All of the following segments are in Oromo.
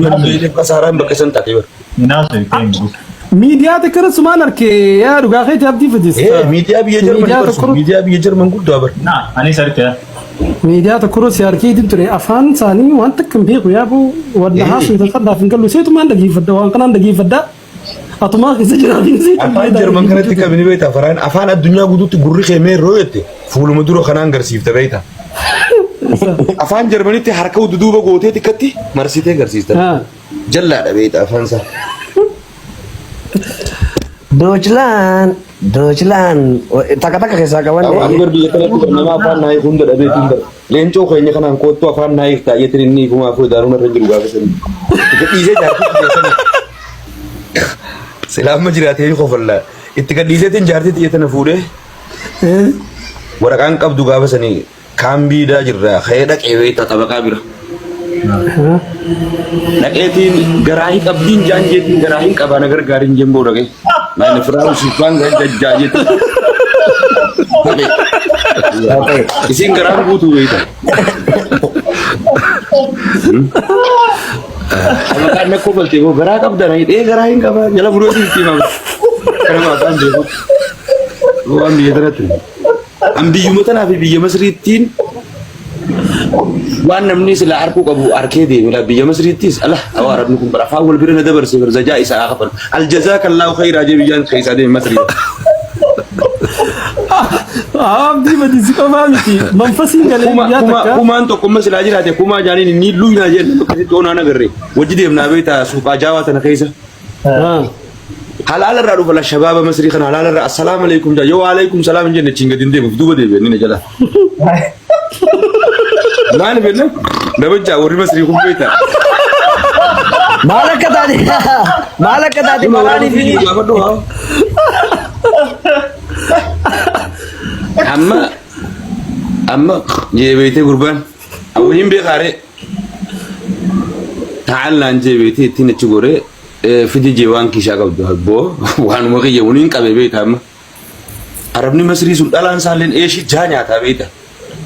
Ini pasaran bekesan tak ibar. ناسي كين ميديا تكرر سمان أركي يا رجاء تبدي في ديس Media biajar mengkur. Media biajar mengkur tu abar. نا أنا سرت ميديا تكرر سياركي دي تري أفان ثاني وانت كم بيك ويا بو ودها سويت الخد في كل شيء تمان دقي فدا وان كان دقي فدا أتوما كيسي جرابين زي Afan Jerman kana tika bini beta faran. Afan dunia gudu tu gurri kheme royete. Fulu maduro kana anggar sif ta beta. Afan Jerman itu harka udu duba gote tikati. Marsi te gar sif ta. Jalla da beta afan sa. Deutschland. Taka-taka kisah kawan. Anggar biya kana tu nama afan naik hunda da beta hunda. Lenco khaynya kana angkot tu afan naik ta yetin ni kuma afu daruna ranjuru ga kesan. Tikati je jarti biasa. Selama jirate yi khofalla. Itika dizetin jarti tiyetana fude. Warakan kab duga basani kambi da jirra khayda qewe ta tabaka bira. Naketin garahi kabdin janjetin garahi kabana gar garin jembo dage. Main firaru sifan gajjajet. Isin garan butu itu. Kalau kan aku berarti gua gerak apa dah ini gerakin apa jalan buru sih timah. Karena apa ande gua ambil terus. Ambil jumatan apa biaya masritin. Wan namni sila arku kabu arkedi mila biaya masritis. Allah awarab nukum berafa wal birna dabar sih berzaja isa akapar. Al jazakallahu khair aja bijan kaisa deh masrit. abdi بدي كمان متي منفسي قال kuma anto kuma sila jira te kuma jani ni lu na je kasi to na nagare wajide na beta suqa jawa ta na kaisa halal radu fala shababa masri khana halal assalamu alaikum ja yo alaikum salam je ne cinga dinde mu duba de ni ne jala man be na da bajja wori masri kum beta Malaka tadi malani fi. أما جيبيتي قربان أوهم بخاري تعال عن جيبيتي تينا تقولي في دي جوان كيشا قبض هبو وانو مغي يونين كبيبيت هم عربني مصري سلطان سالين إيش جانيا تابيتا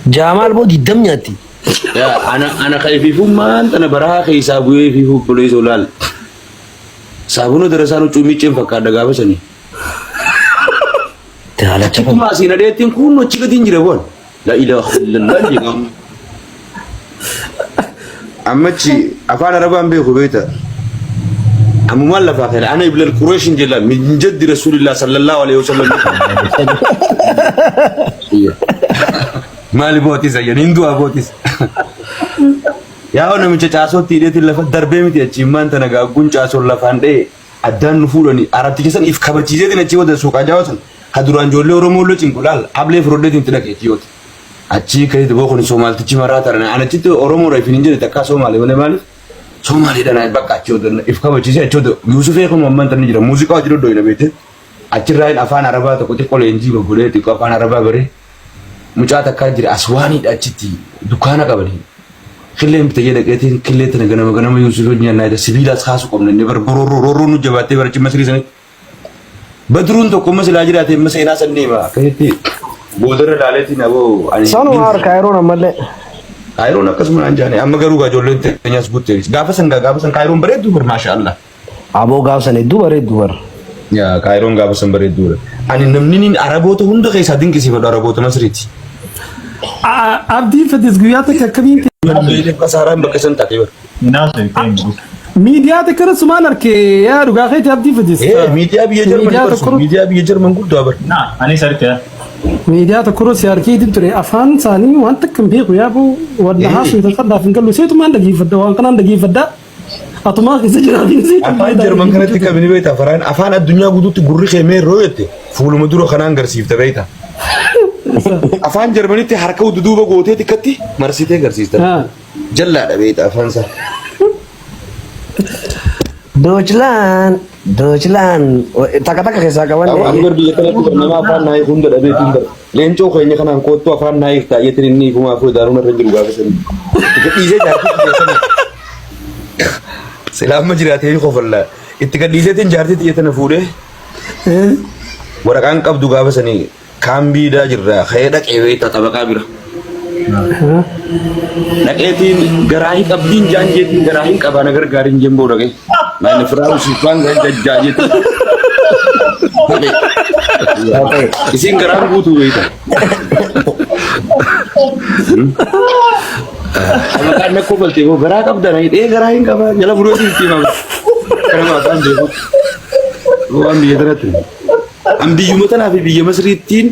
Jamal bo didam nyati. يا أنا خايف في فمان أنا برا خايف سابوي في فوق بوليس ولال سابونو درسانو cumi cem fakar daga apa sini Tehala cepat. cuma sih nade tim kuno cika tinggi bon la ilaha illallah jengam amma ci afana rabban be khubeta amma walla fa khala ana ibn al-quraish jalla min jadd rasulillah sallallahu alaihi wasallam mali botis ya nindu abotis ya ona mi chaso tide til lafa darbe mi ti chimman tanaga guncha so lafande adan fulani arati kesan if kabachize dina ci wada suka jawasan haduran jolle oromo lo cinkulal able frode tin tidake tiyot achi kai de bokoni somal ti marata rana ana tito oromo rai fininje ta ka somali wala mali somali dana bakka chodo if kabachize chodo yusuf e ko mamman tan jira musica jiro doina bete achi rai afana araba to ko ti kole enji go gole ti ko afana araba bare muchata ka jira aswani da chiti dukana ka bari khilem te yede ke tin khilete na gana yusuf nya na da sibila khasu ko ne bar bororo nu jabate bar chi masri sene بدرون تو كم مثل أجرات مثلا سنني ما كهتي بودر لالتي نبو Sanu har Cairo namalle. كايرون كسم أنجاني أما كروجا جولين تنيا سبوتيريس غافسن كايرون بريد دور ما شاء الله Abo gawsan duar. يا كايرون غافسن بريد دور أنا نمنين عربوت هند كيس هادين كيسي بدو عربوت مصريتي abdi فديس قياتك كمين ini pasaran bekesan tak ibar ناسي كين ميديا تكرر سمان أركي يا رجاء تبدي في ديس media biajar mengkur tu abar نا أنا سرت ميديا تكرر سياركي دي تري أفان ثاني وانت كم بيك ويا بو ودها سويت الخد في كل شيء تمان دقي فدا وان كان دقي فدا أتوما كيسي جرابين زي afan Jerman kana tika bini beta faran afan dunia gudu tu gurri kheme royete fulu maduro kana anggar sif ta beta afan Jerman itu harka udu duba gote tikati marsi te gar sif ta jalla da beta afan sa Deutschland. Taka-taka kisah kawan. anggar biya kana tu nama afan naik hunda da beta hunda lenco khaynya kana angkot tu afan naik ta yetin ni kuma afu daruna ranjuru ga kesan tikati je jarti biasa selama jirate yi khofalla itika dizetin jarti tiyetana fude warakan kab duga basani kambi da jirra khayda qewe ta tabaka bira Naqeetiin garaahi qabdiin jaanjeetiin garaahiin qabaa nagar gaariin jemboo dhaqe. Maayina firaawu siifaan jajjaajeetiin. Isin garaan guutuu beekta. Sama kan nak kobalti ko garaa qabdan ay garaahiin qabaa jala burootiin tiimaa. Kana maataan beeku. Waan biyya tanatti. An biyyuma tanaa fi biyya Masriittiin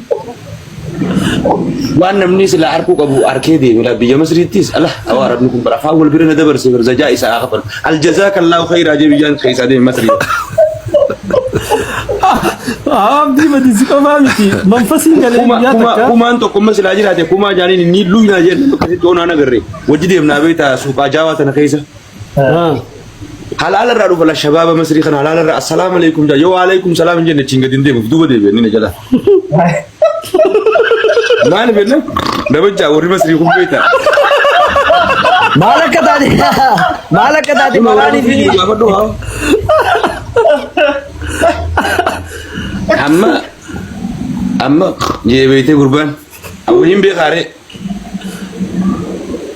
waan namni sila arkuu qabu arkee deemee biyya Masriittis Allah awaa rabni kun barafaa wal bira na dabarse barzajaa isaa qaban aljazakallahu khayra jabiyyan keessa deemee Masriit. Abdi madisi kafamiti manfasi galee ya takka kumaan tokko masilaa jiraate kumaa jaaniin ni luynaa jeen akkasitti onaa nagarre wajji deemnaa beekta suuqaa jaawaa tana keessa. Halal irraa dhufa la shabaaba Masrii kana halal irraa assalaamu alaykum jaa yoo alaykum salaam jenne chinga dindeemuuf duuba deebi'anii na jala. Maal benna dabajjaa warri Masrii kun beekta. Maal akka taate malaanii fi amma jeebeetee gurbaan awwiin beekaare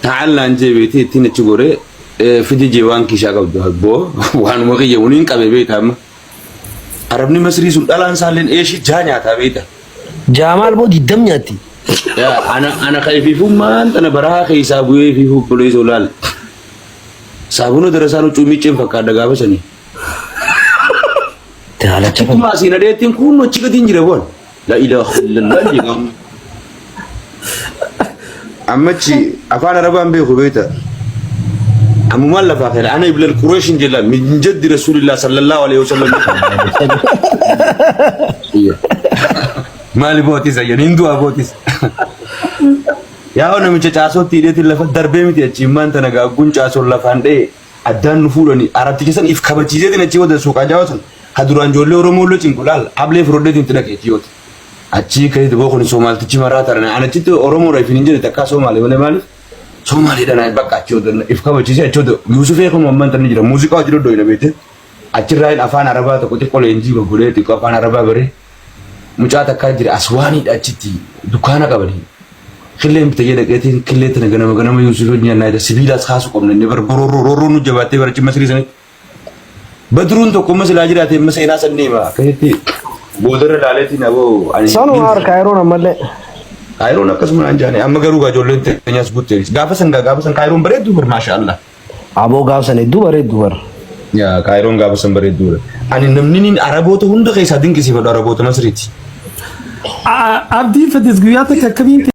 ta'allaan jeebeetee ittiin achi goree fidi jeewaan kishaa qabdu boo waanuma kiyya waliin qabe beekta amma arabni Masrii sun dhalaan isaalleen eeshi jaa nyaataa beekta. Jaamaal boo diddam nyaatti. Ana kayfiifummaan tana barahaa keessaa bu'ee fi bulee soolaal saabuna darasaanu cuumicceen fakkaata gaafa sanii. Daalacha Kuma asii nadeettiin kun achi gadi hin jire boon. La ilaha illallah jedhamu. Ammachi afaan arabaan beeku beekta. Ammumaan lafaa kana ana iblal Qurayshin jedhaan min jaddi Rasulillah sallallahu alaihi wasallam. Maali bootis ayyan hinduu abootis. Yaa namicha caasootti hidheetiin lafa darbee miti achi immaan tana gaagguun caasoon lafaan dha'e addaan nu fuudhanii arabticha san if kabachiiseetiin achi wada suuqaa jaawatan haduraan ijoollee Oromoo loo cinqulaal ablee firooddeetiin itti dhaqeeti yooti. Achi ka'eeti bookoni Soomaaltichi maraa taran anachitti Oromoo raifin hin jedhe takkaa Soomaalee malee maaliif Somaaliidhaan bakka achi wada if kabachiisee achi wada Yuusufee kun ammaan tanni jira muuziqaa hojii doddoo hin beekte achirraa afaan arabaa tokko xiqqoo leenjii goggolee xiqqoo afaan arabaa baree mucaa takkaa jira aswaaniidha achitti dukkaana qabanii. Killeen bitee dhaqeetiin killee tana ganama Yuusuf wajjin naayida sibiilaas kaasu qabna inni barbarooroo nu jabaattee barachi Masrii sanitti. Badruun tokko masilaa jiraatee maseenaa sanneema akkasitti boodarra laaleetiin aboo ani. Sanu har Kaayiroon ammallee. Kaayiroon akkasuma naan jaane amma garuu ijoolleen teenyaas buttee gaafa san Kaayiroon bareedduu bar maashaallah. Aboo gaafa san hedduu bareeddu bar. Yaa Kaayiroon gaafa san bareedduu. Ani namni araboota hunda keessaa dinqisiifadhu araboota Masriiti. Abdi fadis guyyaa takka akkamiin